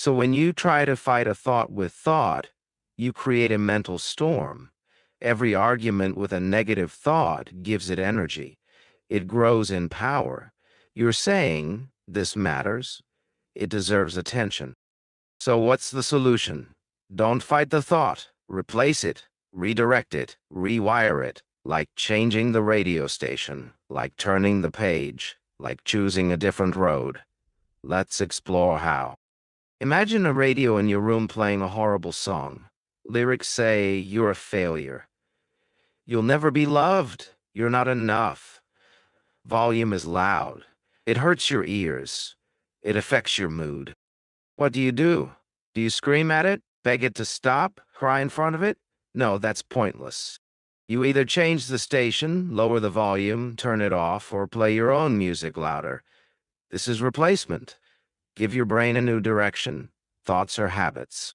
So when you try to fight a thought with thought, you create a mental storm. Every argument with a negative thought gives it energy. It grows in power. You're saying, this matters. It deserves attention. So what's the solution? Don't fight the thought. Replace it, redirect it, rewire it, like changing the radio station, like turning the page, like choosing a different road. Let's explore how. Imagine a radio in your room playing a horrible song. Lyrics say, you're a failure. You'll never be loved. You're not enough. Volume is loud. It hurts your ears. It affects your mood. What do? Do you scream at it, beg it to stop, cry in front of it? No, that's pointless. You either change the station, lower the volume, turn it off, or play your own music louder. This is replacement. Give your brain a new direction. Thoughts are habits.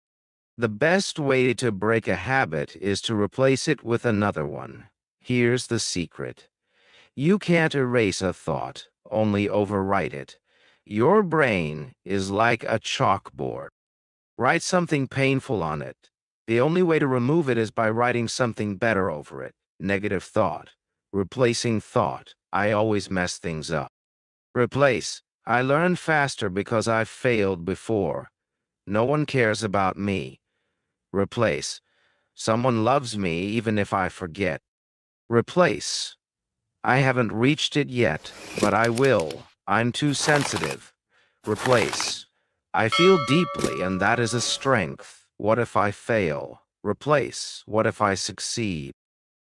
The best way to break a habit is to replace it with another one. Here's the secret. You can't erase a thought, only overwrite it. Your brain is like a chalkboard. Write something painful on it. The only way to remove it is by writing something better over it. Negative thought. Replacing thought. I always mess things up. Replace. I learn faster because I've failed before. No one cares about me. Replace. Someone loves me even if I forget. Replace. I haven't reached it yet, but I will. I'm too sensitive. Replace. I feel deeply, and that is a strength. What if I fail? Replace. What if I succeed?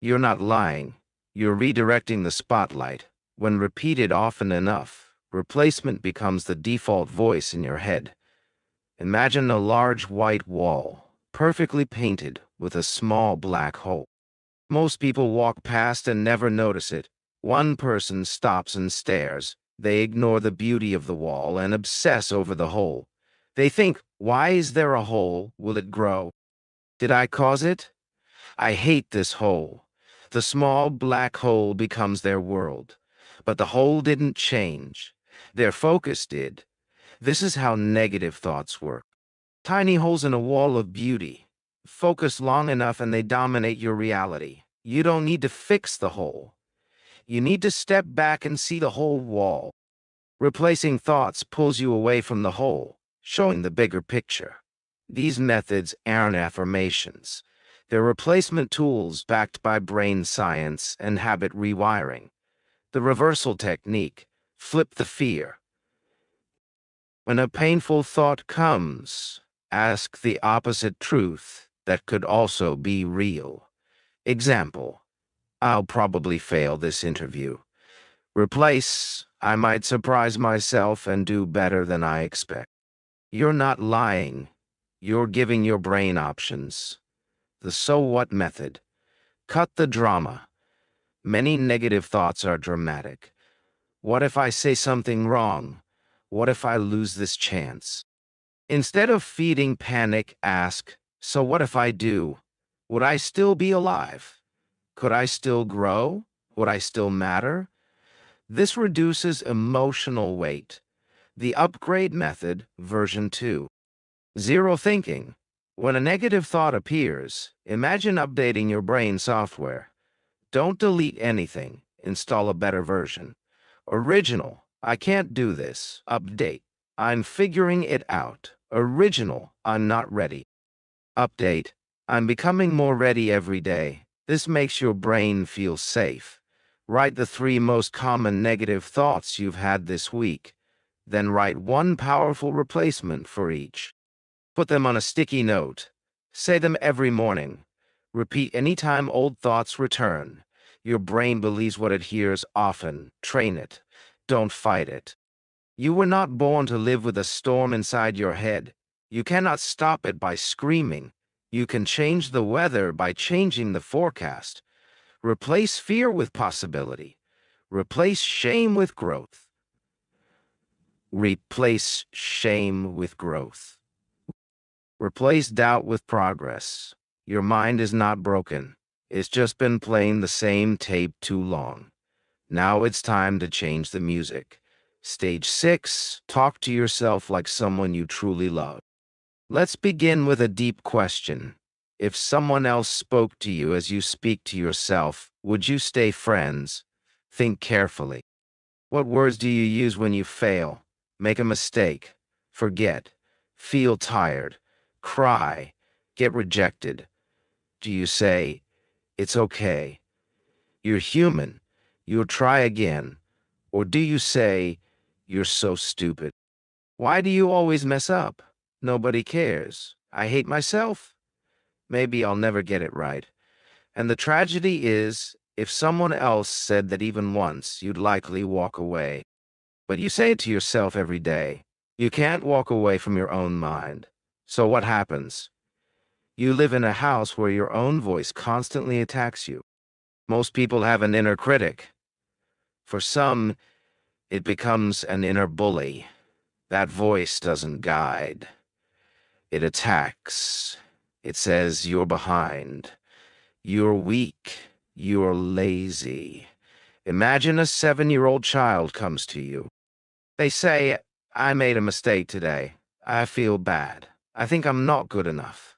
You're not lying. You're redirecting the spotlight. When repeated often enough, replacement becomes the default voice in your head. Imagine a large white wall, perfectly painted, with a small black hole. Most people walk past and never notice it. One person stops and stares. They ignore the beauty of the wall and obsess over the hole. They think, why is there a hole? Will it grow? Did I cause it? I hate this hole. The small black hole becomes their world. But the hole didn't change. Their focus did. This is how negative thoughts work. Tiny holes in a wall of beauty. Focus long enough and they dominate your reality. You don't need to fix the hole. You need to step back and see the whole wall. Replacing thoughts pulls you away from the hole, showing the bigger picture. These methods aren't affirmations. They're replacement tools backed by brain science and habit rewiring. The reversal technique. Flip the fear. When a painful thought comes, ask the opposite truth that could also be real. Example. I'll probably fail this interview. Replace, I might surprise myself and do better than I expect. You're not lying. You're giving your brain options. The so what method. Cut the drama. Many negative thoughts are dramatic. What if I say something wrong? What if I lose this chance? Instead of feeding panic, ask, so what if I do? Would I still be alive? Could I still grow? Would I still matter? This reduces emotional weight. The upgrade method, version 2. Zero thinking. When a negative thought appears, imagine updating your brain software. Don't delete anything. Install a better version. Original. I can't do this. Update. I'm figuring it out. Original. I'm not ready. Update. I'm becoming more ready every day. This makes your brain feel safe. Write the 3 most common negative thoughts you've had this week. Then write one powerful replacement for each. Put them on a sticky note. Say them every morning. Repeat anytime old thoughts return. Your brain believes what it hears often. Train it. Don't fight it. You were not born to live with a storm inside your head. You cannot stop it by screaming. You can change the weather by changing the forecast. Replace fear with possibility. Replace shame with growth. Replace shame with growth. Replace doubt with progress. Your mind is not broken. It's just been playing the same tape too long. Now it's time to change the music. Stage 6, talk to yourself like someone you truly love. Let's begin with a deep question. If someone else spoke to you as you speak to yourself, would you stay friends? Think carefully. What words do you use when you fail, make a mistake, forget, feel tired, cry, get rejected? Do you say, "It's okay, you're human, you'll try again"? Or do you say, "You're so stupid. Why do you always mess up? Nobody cares. I hate myself. Maybe I'll never get it right"? And the tragedy is, if someone else said that even once, you'd likely walk away. But you say it to yourself every day. You can't walk away from your own mind. So what happens? You live in a house where your own voice constantly attacks you. Most people have an inner critic. For some, it becomes an inner bully. That voice doesn't guide. It attacks. It says you're behind. You're weak. You're lazy. Imagine a 7-year-old child comes to you. They say, "I made a mistake today. I feel bad. I think I'm not good enough."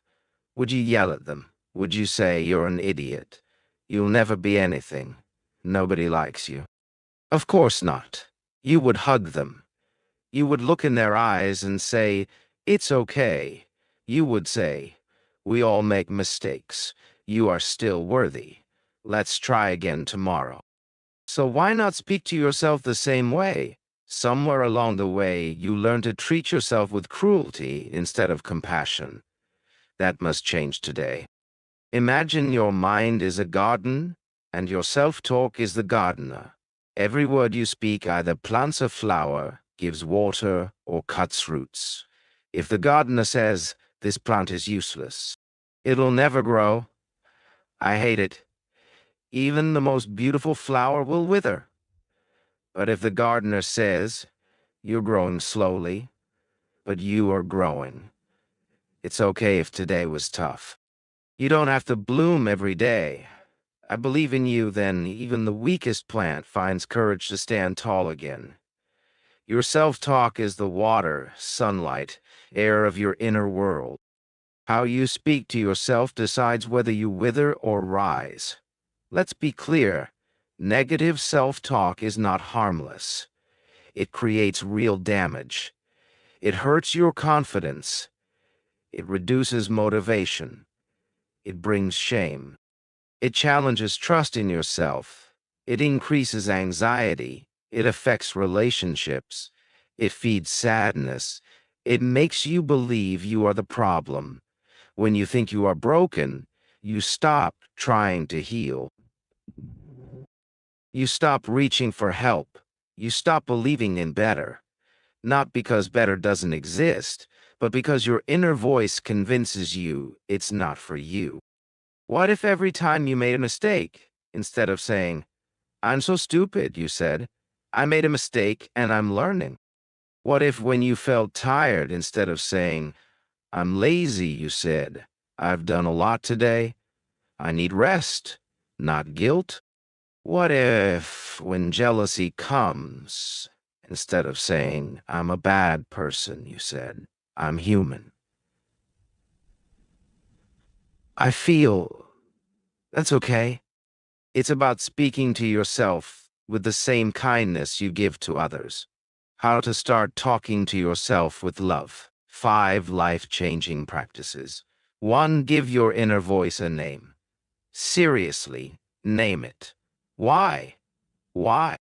Would you yell at them? Would you say, "You're an idiot. You'll never be anything. Nobody likes you"? Of course not. You would hug them. You would look in their eyes and say, "It's okay." You would say, "We all make mistakes. You are still worthy. Let's try again tomorrow." So why not speak to yourself the same way? Somewhere along the way, you learn to treat yourself with cruelty instead of compassion. That must change today. Imagine your mind is a garden, and your self-talk is the gardener. Every word you speak either plants a flower, gives water, or cuts roots. If the gardener says, "This plant is useless, it'll never grow, I hate it," even the most beautiful flower will wither. But if the gardener says, "You're growing slowly, but you are growing. It's okay if today was tough. You don't have to bloom every day. I believe in you," then even the weakest plant finds courage to stand tall again. Your self-talk is the water, sunlight, air of your inner world. How you speak to yourself decides whether you wither or rise. Let's be clear. Negative self-talk is not harmless. It creates real damage. It hurts your confidence. It reduces motivation. It brings shame. It challenges trust in yourself. It increases anxiety. It affects relationships. It feeds sadness. It makes you believe you are the problem. When you think you are broken, you stop trying to heal. You stop reaching for help. You stop believing in better. Not because better doesn't exist, but because your inner voice convinces you it's not for you. What if every time you made a mistake, instead of saying, "I'm so stupid," you said, "I made a mistake and I'm learning"? What if when you felt tired, instead of saying, "I'm lazy," you said, "I've done a lot today. I need rest, not guilt"? What if when jealousy comes, instead of saying, "I'm a bad person," you said, "I'm human. I feel that's okay"? It's about speaking to yourself with the same kindness you give to others. How to start talking to yourself with love. 5 life-changing practices. 1. Give your inner voice a name. Seriously, name it. Why? Why?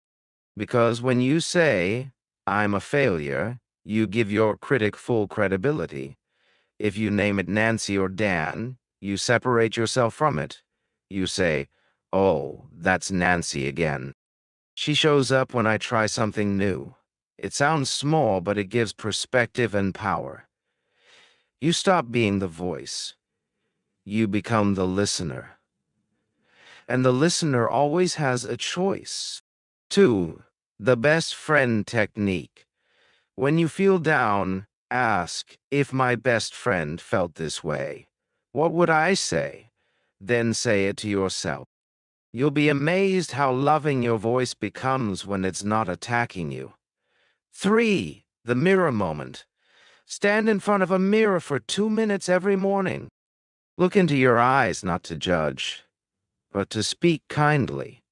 Because when you say, "I'm a failure," you give your critic full credibility. If you name it Nancy or Dan, you separate yourself from it. You say, "Oh, that's Nancy again. She shows up when I try something new." It sounds small, but it gives perspective and power. You stop being the voice. You become the listener. And the listener always has a choice. 2. The best friend technique. When you feel down, ask, "If my best friend felt this way, what would I say?" Then say it to yourself. You'll be amazed how loving your voice becomes when it's not attacking you. 3. The mirror moment. Stand in front of a mirror for 2 minutes every morning. Look into your eyes, not to judge, but to speak kindly.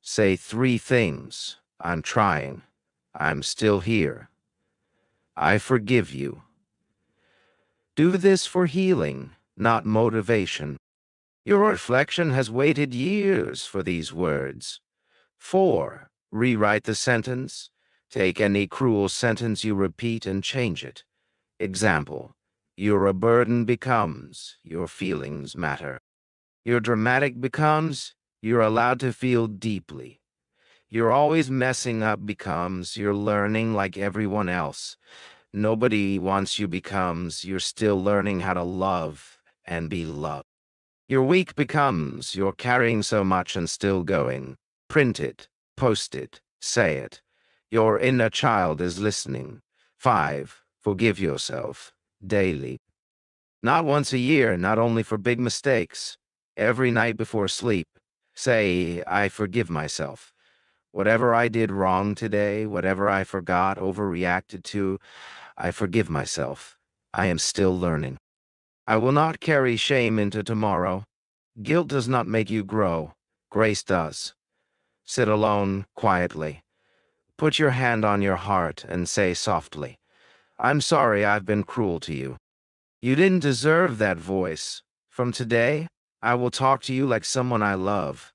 Say 3 things. I'm trying. I'm still here. I forgive you. Do this for healing, not motivation. Your reflection has waited years for these words. 4. Rewrite the sentence. Take any cruel sentence you repeat and change it. Example: you're a burden becomes, your feelings matter. You're dramatic becomes, you're allowed to feel deeply. You're always messing up becomes, you're learning like everyone else. Nobody wants you becomes, you're still learning how to love and be loved. Your weak becomes, you're carrying so much and still going. Print it, post it, say it. Your inner child is listening. 5. Forgive yourself daily. Not once a year, not only for big mistakes. Every night before sleep, say, I forgive myself. Whatever I did wrong today, whatever I forgot, overreacted to, I forgive myself. I am still learning. I will not carry shame into tomorrow. Guilt does not make you grow. Grace does. Sit alone, quietly. Put your hand on your heart and say softly, I'm sorry I've been cruel to you. You didn't deserve that voice. From today, I will talk to you like someone I love.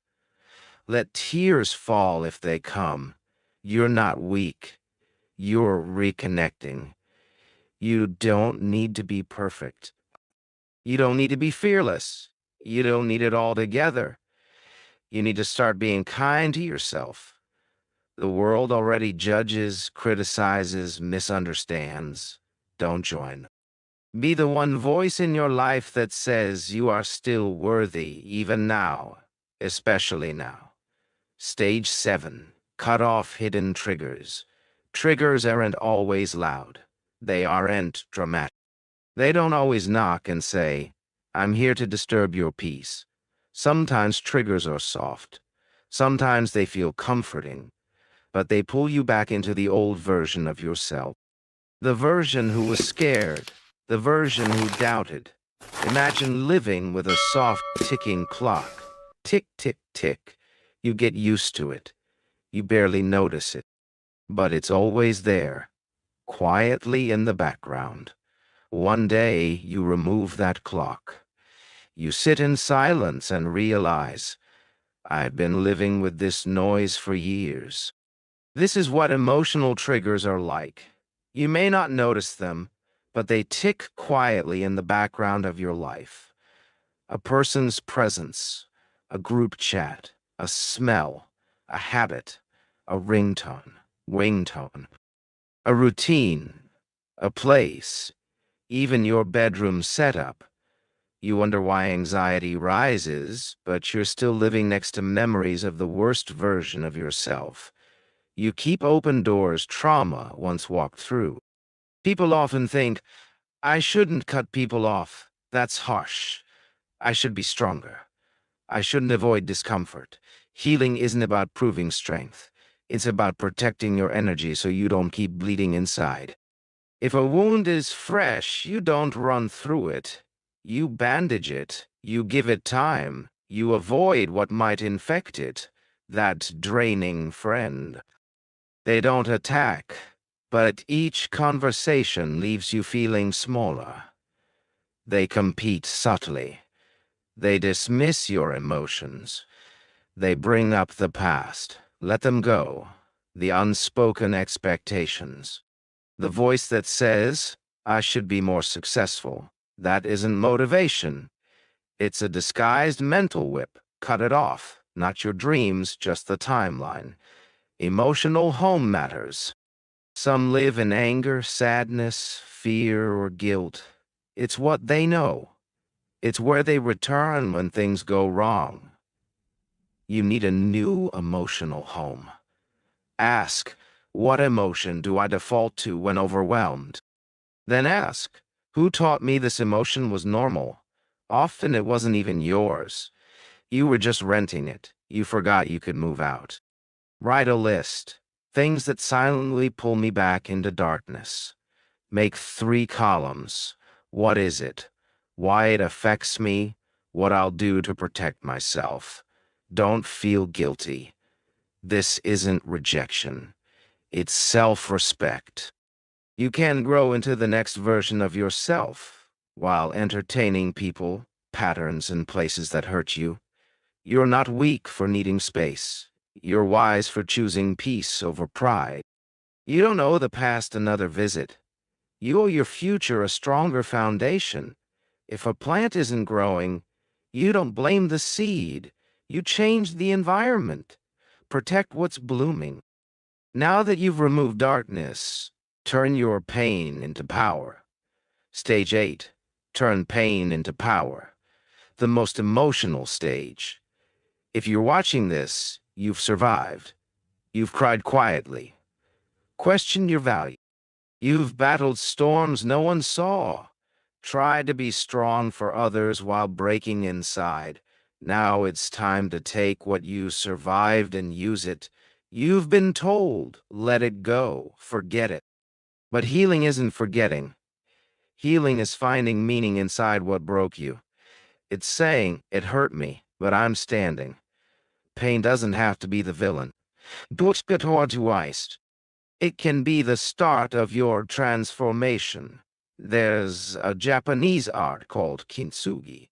Let tears fall if they come. You're not weak. You're reconnecting. You don't need to be perfect. You don't need to be fearless. You don't need it all together. You need to start being kind to yourself. The world already judges, criticizes, misunderstands. Don't join. Be the one voice in your life that says you are still worthy, even now, especially now. Stage 7. Cut off hidden triggers. Triggers aren't always loud. They aren't dramatic. They don't always knock and say, I'm here to disturb your peace. Sometimes triggers are soft. Sometimes they feel comforting, but they pull you back into the old version of yourself. The version who was scared. The version who doubted. Imagine living with a soft ticking clock. Tick, tick, tick. You get used to it. You barely notice it. But it's always there, quietly in the background. One day, you remove that clock. You sit in silence and realize, I've been living with this noise for years. This is what emotional triggers are like. You may not notice them, but they tick quietly in the background of your life. A person's presence, a group chat, a smell, a habit, a ringtone, a routine, a place, even your bedroom setup. You wonder why anxiety rises, but you're still living next to memories of the worst version of yourself. You keep open doors trauma once walked through. People often think, I shouldn't cut people off. That's harsh. I should be stronger. I shouldn't avoid discomfort. Healing isn't about proving strength. It's about protecting your energy so you don't keep bleeding inside. If a wound is fresh, you don't run through it. You bandage it. You give it time. You avoid what might infect it. That draining friend. They don't attack, but each conversation leaves you feeling smaller. They compete subtly. They dismiss your emotions. They bring up the past. Let them go. The unspoken expectations. The voice that says, I should be more successful. That isn't motivation. It's a disguised mental whip. Cut it off. Not your dreams, just the timeline. Emotional home matters. Some live in anger, sadness, fear, or guilt. It's what they know. It's where they return when things go wrong. You need a new emotional home. Ask, what emotion do I default to when overwhelmed? Then ask, who taught me this emotion was normal? Often it wasn't even yours. You were just renting it. You forgot you could move out. Write a list. Things that silently pull me back into darkness. Make 3 columns. What is it? Why it affects me? What I'll do to protect myself. Don't feel guilty. This isn't rejection. It's self-respect. You can grow into the next version of yourself while entertaining people, patterns, and places that hurt you. You're not weak for needing space. You're wise for choosing peace over pride. You don't owe the past another visit. You owe your future a stronger foundation. If a plant isn't growing, you don't blame the seed. You change the environment. Protect what's blooming. Now that you've removed darkness, turn your pain into power. Stage 8. Turn pain into power. The most emotional stage. If you're watching this, you've survived. You've cried quietly. Questioned your value. You've battled storms no one saw. Tried to be strong for others while breaking inside. Now it's time to take what you survived and use it. You've been told, let it go, forget it. But healing isn't forgetting. Healing is finding meaning inside what broke you. It's saying, it hurt me, but I'm standing. Pain doesn't have to be the villain. It can be the start of your transformation. There's a Japanese art called kintsugi.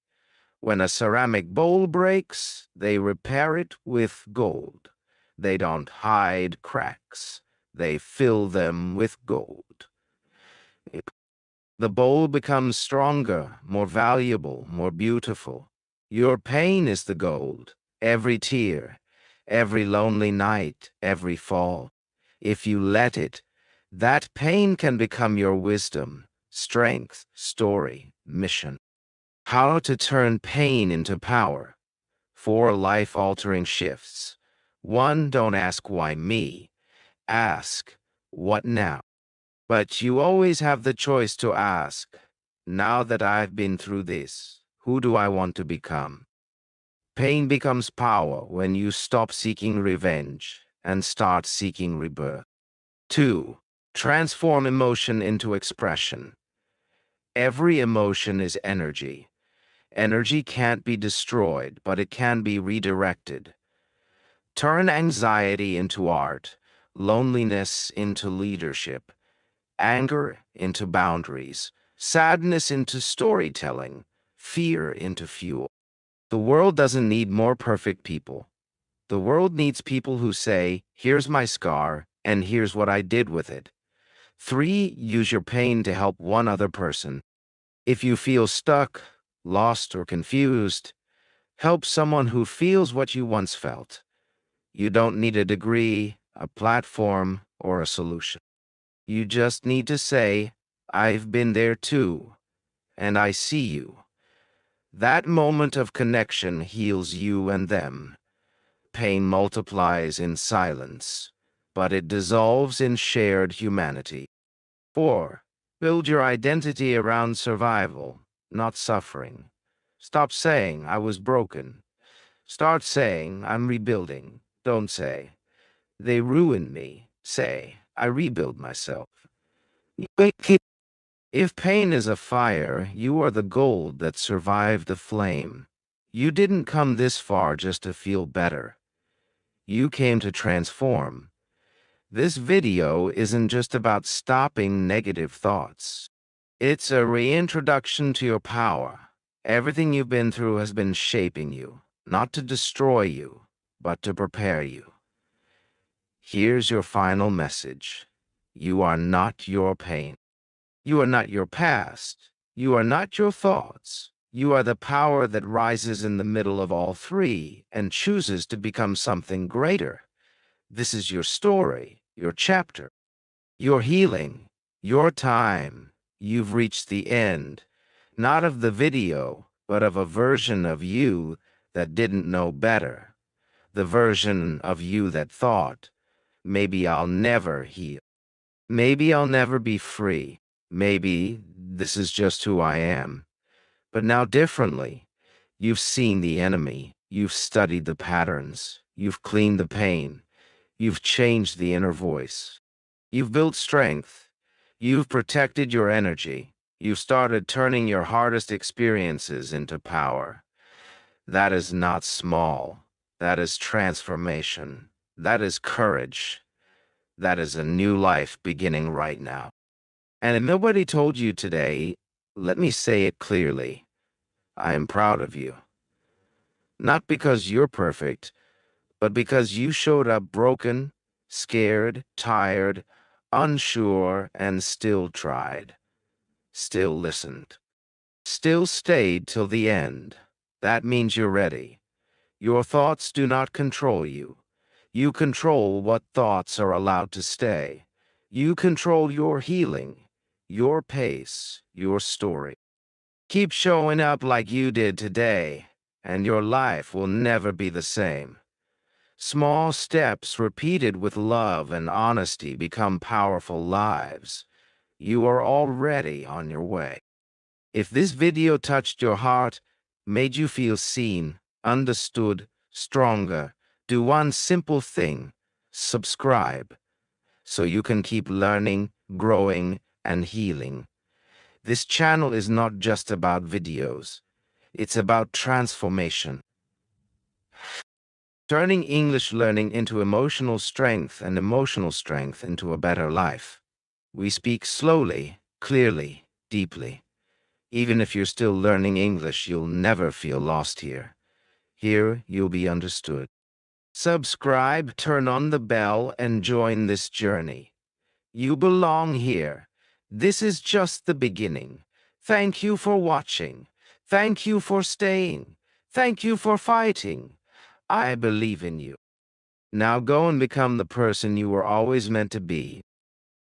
When a ceramic bowl breaks, they repair it with gold. They don't hide cracks. They fill them with gold. The bowl becomes stronger, more valuable, more beautiful. Your pain is the gold. Every tear, every lonely night, every fall. If you let it, that pain can become your wisdom, strength, story, mission. How to turn pain into power. 4 life-altering shifts. 1. Don't ask why me. Ask, what now? But you always have the choice to ask, now that I've been through this, who do I want to become? Pain becomes power when you stop seeking revenge and start seeking rebirth. 2. Transform emotion into expression. Every emotion is energy. Energy can't be destroyed, but it can be redirected. Turn anxiety into art, loneliness into leadership, anger into boundaries, sadness into storytelling, fear into fuel. The world doesn't need more perfect people. The world needs people who say, here's my scar, and here's what I did with it. 3. Use your pain to help one other person. If you feel stuck, lost, or confused, help someone who feels what you once felt. You don't need a degree, a platform, or a solution. You just need to say, I've been there too, and I see you. That moment of connection heals you and them. Pain multiplies in silence, but it dissolves in shared humanity. 4. Build your identity around survival, not suffering. Stop saying, I was broken. Start saying, I'm rebuilding. Don't say, they ruined me. Say, I rebuild myself. If pain is a fire, you are the gold that survived the flame. You didn't come this far just to feel better. You came to transform. This video isn't just about stopping negative thoughts. It's a reintroduction to your power. Everything you've been through has been shaping you, not to destroy you, but to prepare you. Here's your final message. You are not your pain. You are not your past. You are not your thoughts. You are the power that rises in the middle of all three and chooses to become something greater. This is your story, your chapter, your healing, your time. You've reached the end, not of the video, but of a version of you that didn't know better. The version of you that thought, maybe I'll never heal. Maybe I'll never be free. Maybe this is just who I am. But now differently. You've seen the enemy. You've studied the patterns. You've cleaned the pain. You've changed the inner voice. You've built strength. You've protected your energy. You've started turning your hardest experiences into power. That is not small. That is transformation. That is courage. That is a new life beginning right now. And if nobody told you today, let me say it clearly. I am proud of you. Not because you're perfect, but because you showed up broken, scared, tired, unsure, and still tried. Still listened. Still stayed till the end. That means you're ready. Your thoughts do not control you. You control what thoughts are allowed to stay. You control your healing, your pace, your story. Keep showing up like you did today, and your life will never be the same. Small steps repeated with love and honesty become powerful lives. You are already on your way. If this video touched your heart, made you feel seen, understood, stronger, do one simple thing: subscribe, so you can keep learning, growing, and healing. This channel is not just about videos. It's about transformation. Turning English learning into emotional strength and emotional strength into a better life. We speak slowly, clearly, deeply. Even if you're still learning English, you'll never feel lost here. Here, you'll be understood. Subscribe, turn on the bell, and join this journey. You belong here. This is just the beginning. Thank you for watching. Thank you for staying. Thank you for fighting. I believe in you. Now go and become the person you were always meant to be.